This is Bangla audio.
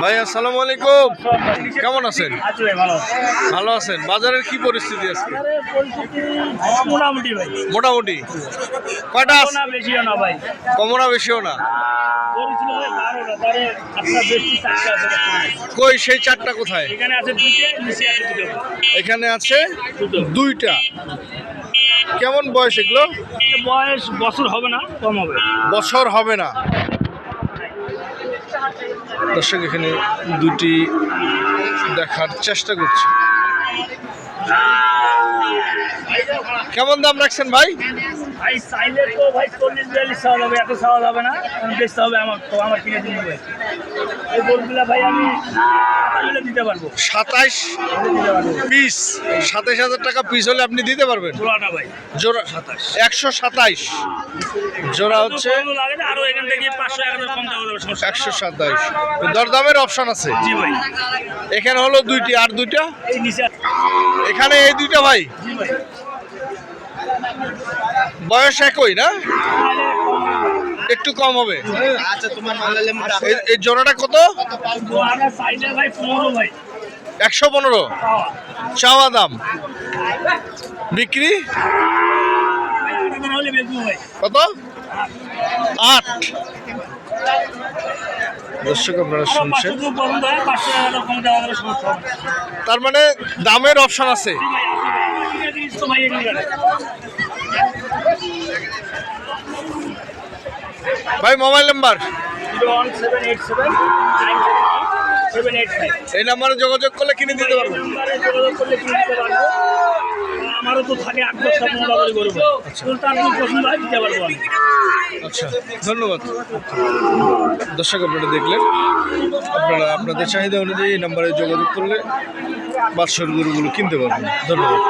ভাই আসসালামু আলাইকুম, কেমন আছেন? ভালো আছেন? বাজারের কি পরিস্থিতি আজকে? মোটামুটি ভাই, মোটামুটি। কয়টা আছে? বেশিও না ভাই, কমও না বেশিও না। বলেছিল ভাই 12টা, তারে আপনার বেশি 4টা আছে। কই সেই চারটা কোথায়? এখানে আছে 2টে, নিচে আছে 2টো। এখানে আছে দুইটা। কেমন বয়স এগুলো? বয়স বছর হবে না, কম হবে। বছর হবে না। দর্শক এখানে দুটি দেখার চেষ্টা করছি। কেমন দাম রাখছেন ভাই? ভাই চাইলে তো ভাই 40-42 চাওয়া যাবে, এত চাওয়া যাবে না, বেচতে হবে আমার, তো আমার কিনে দিন ভাই। এই গরুগুলা ভাই আমি দিতে পারবো 27 পিস, 27,000 টাকা পিস হলে আপনি দিতে পারবেন? জোড়াটা ভাই জোড়া 127 জোড়া হচ্ছে লাগে না, আরো এখান থেকে 500-1000 কম দেওয়া যাবে, সমস্যা নেই। 127। দরদামের অপশন আছে? জি ভাই। এখানে হলো দুইটি, আর দুইটা এই নিচে এখানে, এই দুইটা ভাই জি ভাই। বয়স একই না? একটু কম হবে। আচ্ছা তোমার এই জোড়াটা কত? জোড়াটা চাইলে ভাই 15 ভাই, 115 পাওয়া চাওয়া দাম। বিক্রি হলে বেচবো ভাই। কত? 8। দর্শক আপনারা শুনছেন, 500 পছন্দ হয়, 500 কম দেওয়া যাবে, সমস্যা হবে না। তার মানে দামের অপশন আছে। জি ভাই, আছে ভাই, জিনিস তো ভাই এগুলো। ভাই মোবাইল নাম্বার? 01787 এই নাম্বারে যোগাযোগ করলে কিনে দিতে পারবো। যোগাযোগ করলে কিনে দিতে পারবো। আমারও তো থাকে 8-10টা মোটামুটি গরু, তার পছন্দ হয় দিতে পারবো আমি। আচ্ছা, ধন্যবাদ। দর্শক আপনারা দেখলেন, আপনারা আপনাদের চাহিদা অনুযায়ী এই নাম্বারে যোগাযোগ করলে বাৎসর গরুগুলো কিনতে পারবেন। ধন্যবাদ।